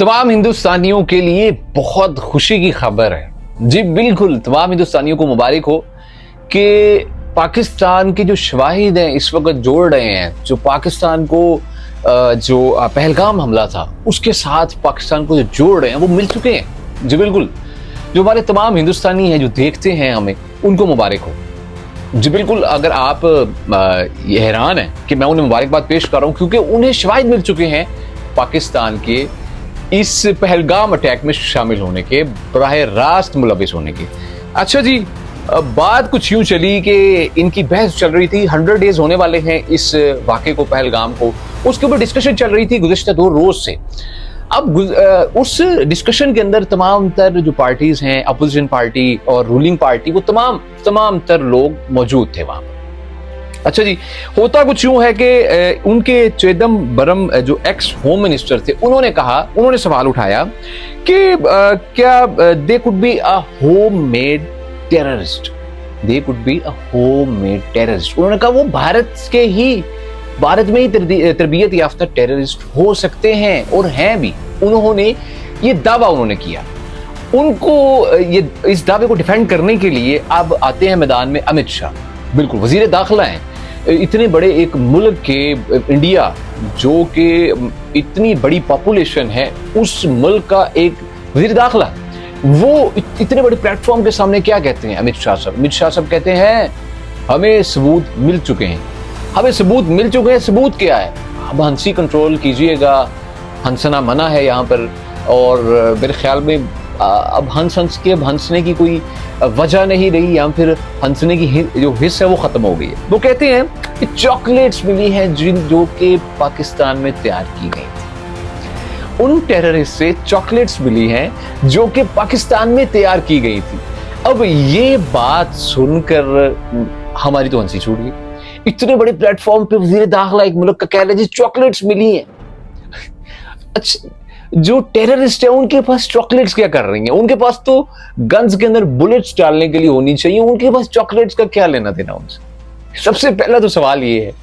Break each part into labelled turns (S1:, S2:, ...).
S1: तमाम हिंदुस्तानियों के लिए बहुत खुशी की खबर है। जी बिल्कुल, तमाम हिंदुस्तानियों को मुबारक हो कि पाकिस्तान के जो शवाहिद हैं इस वक्त जोड़ रहे हैं, जो पाकिस्तान को जो पहलगाम हमला था उसके साथ पाकिस्तान को जो जोड़ रहे हैं वो मिल चुके हैं। जी बिल्कुल, जो हमारे तमाम हिंदुस्तानी हैं जो देखते हैं हमें, उनको मुबारक हो। जी बिल्कुल, अगर आप ये हैरान हैं कि मैं उन्हें मुबारकबाद पेश कर रहा हूँ क्योंकि उन्हें शवाहिद मिल चुके हैं पाकिस्तान के इस पहलगाम अटैक में शामिल होने के, बराह रास्त मुलविस होने के। अच्छा जी, बात कुछ यूं चली कि इनकी बहस चल रही थी, 100 डेज होने वाले हैं इस वाक़े को, पहलगाम को, उसके ऊपर डिस्कशन चल रही थी गुज़िश्ता 2 रोज से। अब उस डिस्कशन के अंदर तमाम तर जो पार्टीज हैं, अपोजिशन पार्टी और रूलिंग पार्टी, वो तमाम तर लोग मौजूद थे वहां पर। अच्छा जी, होता कुछ यूं है कि उनके चिदंबरम जो एक्स होम मिनिस्टर थे, उन्होंने सवाल उठाया कि क्या they could be a home made terrorist, they could be a home made terrorist. उन्होंने कहा वो भारत में ही तरबियत याफ्ता टेररिस्ट हो सकते हैं और हैं भी। उन्होंने ये दावा किया। उनको ये इस दावे को डिफेंड करने के लिए अब आते हैं मैदान में अमित शाह। बिल्कुल, वजीर दाखिला हैं इतने बड़े एक मुल्क के, इंडिया जो कि इतनी बड़ी पॉपुलेशन है, उस मुल्क का एक वजीर दाखिला, वो इतने बड़े प्लेटफॉर्म के सामने क्या कहते हैं अमित शाह साहब कहते हैं हमें सबूत मिल चुके हैं, सबूत क्या है? अब हंसी कंट्रोल कीजिएगा, हंसना मना है यहाँ पर, और मेरे ख्याल में अब हंसने की कोई वजह नहीं रही, या फिर हंसने की जो हिस्स है वो खत्म हो गई है। वो कहते हैं कि चॉकलेट्स मिली हैं जो कि पाकिस्तान में तैयार की गई थी। उन टेररिस्ट से चॉकलेट्स मिली हैं जो कि पाकिस्तान में तैयार की गई थी। अब ये बात सुनकर हमारी तो हंसी छूट गई। इतने बड़े प्लेटफॉर्म पे वजीर दाखिला एक मुल्क का कह रहे जी चॉकलेट्स मिली हैं। अच्छा, जो टेररिस्ट है उनके पास चॉकलेट्स क्या कर रही हैं? उनके पास तो गन्स के अंदर बुलेट्स डालने के लिए होनी चाहिए, उनके पास चॉकलेट्स का क्या लेना देना उनसे? सबसे पहला तो सवाल ये है।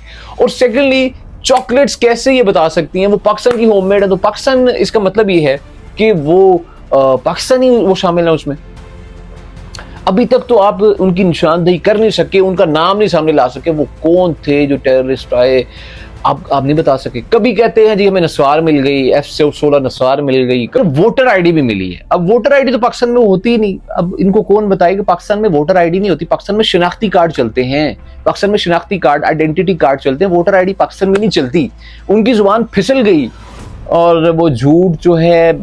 S1: और सेकेंडली, चॉकलेट्स कैसे ये बता सकती हैं वो पाकिस्तान की होममेड है? तो पाकिस्तान, इसका मतलब ये है कि वो पाकिस्तानी वो शामिल है उसमें। अभी तक तो आप उनकी निशानदेही कर नहीं सके, उनका नाम नहीं सामने ला सके, वो कौन थे जो टेररिस्ट आए, आप नहीं बता सके। कभी कहते हैं जी हमें नस्वार मिल गई, F-16 नस्वार मिल गई, वोटर आईडी भी मिली है। अब वोटर आईडी तो पाकिस्तान में होती ही नहीं। अब इनको कौन बताए कि पाकिस्तान में वोटर आईडी नहीं होती? पाकिस्तान में शिनाख्ती कार्ड चलते हैं, पाकिस्तान में शिनाख्ती कार्ड, आइडेंटिटी कार्ड चलते हैं, वोटर आईडी पाकिस्तान में नहीं चलती। उनकी जुबान फिसल गई और वो झूठ जो है,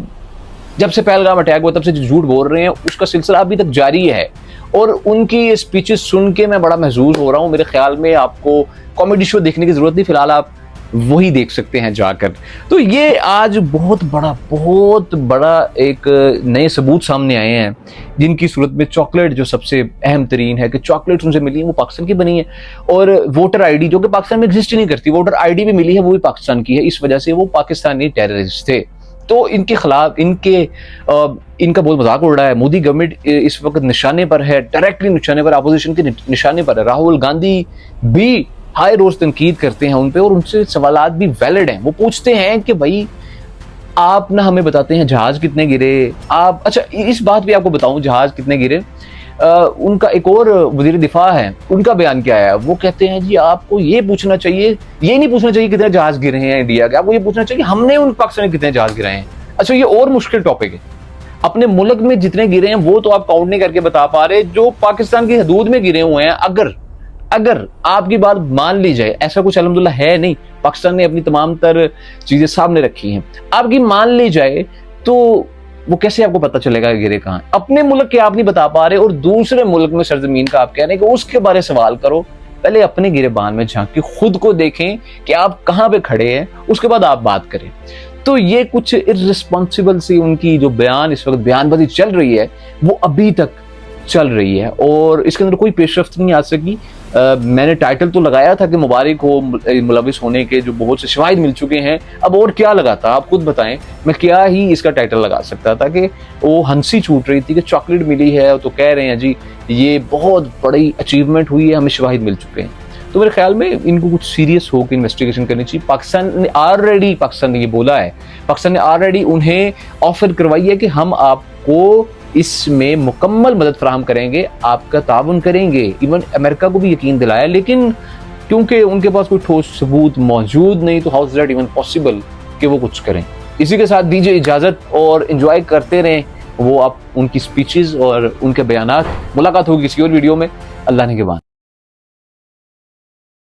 S1: जब से पहलगाम अटैक हुआ तब से जो झूठ बोल रहे हैं उसका सिलसिला अभी तक जारी है। और उनकी स्पीचेस सुन के मैं बड़ा महजूज हो रहा हूँ। मेरे ख्याल में आपको कॉमेडी शो देखने की जरूरत नहीं, फिलहाल आप वही देख सकते हैं जाकर। तो ये आज बहुत बड़ा एक नए सबूत सामने आए हैं, जिनकी सूरत में चॉकलेट जो सबसे अहम तरीन है कि चॉकलेट्स उनसे मिली है वो पाकिस्तान की बनी है, और वोटर आईडी जो कि पाकिस्तान में एग्जिस्ट ही नहीं करती, वोटर आईडी भी मिली है वो भी पाकिस्तान की है। इस वजह से वो पाकिस्तानी टेररिस्ट थे। तो इनके खिलाफ इनका बहुत मजाक उड़ रहा है। मोदी गवर्नमेंट इस वक्त निशाने पर है, डायरेक्टली निशाने पर, अपोजिशन के निशाने पर है। राहुल गांधी भी हाई रोज तनकीद करते हैं उन पे, और उनसे सवालात भी वैलिड हैं। वो पूछते हैं कि भाई आप ना हमें बताते हैं जहाज कितने गिरे, आप, अच्छा इस बात भी आपको बताऊं जहाज कितने गिरे। उनका एक और वजीर दिफा है, उनका बयान क्या है? वो कहते हैं जी आपको ये पूछना चाहिए, ये नहीं पूछना चाहिए कितने जहाज गिरे हैं इंडिया के, आपको ये पूछना चाहिए हमने उन पाकिस्तान में कितने जहाज गिराए हैं। अच्छा, ये और मुश्किल टॉपिक है। अपने मुल्क में जितने गिरे हैं वो तो आप काउंट नहीं करके बता पा रहे, जो पाकिस्तान की हदूद में गिरे हुए हैं, अगर आपकी बात मान ली जाए, ऐसा कुछ अल्हम्दुलिल्लाह है नहीं, पाकिस्तान ने अपनी तमाम तर चीजें सामने रखी हैं, आपकी मान ली जाए तो वो कैसे आपको पता चलेगा गिरे कहाँ? अपने मुल्क के आप नहीं बता पा रहे और दूसरे मुल्क में सरजमीन का आप कह रहे हैं कि उसके बारे सवाल करो। पहले अपने गिरेबान में झांक के खुद को देखें कि आप कहाँ पे खड़े हैं, उसके बाद आप बात करें। तो ये कुछ इर्रिस्पॉन्सिबल सी उनकी जो बयान इस वक्त बयानबाजी चल रही है वो अभी तक चल रही है, और इसके अंदर कोई पेशरफ्त नहीं आ सकी। मैंने टाइटल तो लगाया था कि मुबारक हो मुलविस होने के जो बहुत से शवाहिद मिल चुके हैं। अब और क्या लगाता, आप खुद बताएं, मैं क्या ही इसका टाइटल लगा सकता था कि वो हंसी छूट रही थी कि चॉकलेट मिली है तो कह रहे हैं जी ये बहुत बड़ी अचीवमेंट हुई है, हमें शवाहिद मिल चुके हैं। तो मेरे ख्याल में इनको कुछ सीरियस होकर इन्वेस्टिगेशन करनी चाहिए। पाकिस्तान ने ये बोला है, पाकिस्तान ने ऑलरेडी उन्हें ऑफर करवाई है कि हम आपको इसमें मुकम्मल मदद फराहम करेंगे, आपका ताउन करेंगे। इवन अमेरिका को भी यकीन दिलाया, लेकिन क्योंकि उनके पास कोई ठोस सबूत मौजूद नहीं, तो how is that even possible कि वो कुछ करें। इसी के साथ दीजिए इजाजत और एंजॉय करते रहें वो आप उनकी स्पीचेस और उनके बयानात। मुलाकात होगी किसी और वीडियो में। अल्लाह ने के बाद।